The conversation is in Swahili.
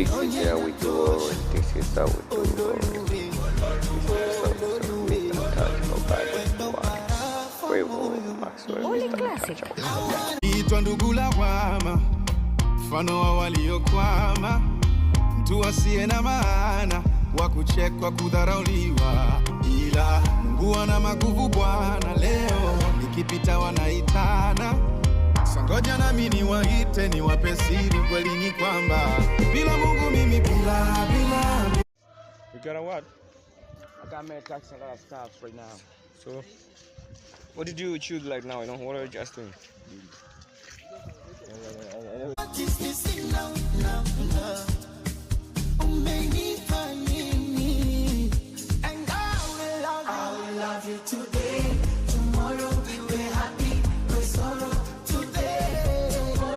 this is how we do, and this is how we do. Itwa ndugu lawama, mfano wa waliokwama, mtu asiye na maana, wa kuchekwa, kudharauliwa, ila Mungu ana maguvu Bwana. Leo nikipita wanaitana, sangoja nami niwaite, niwape siri, kweli ni kwamba bila Mungu mimi bila. You got a what? I got many tax and a lot of stuff right now. So, what did you choose like now? You know, what are you just doing? What is this love?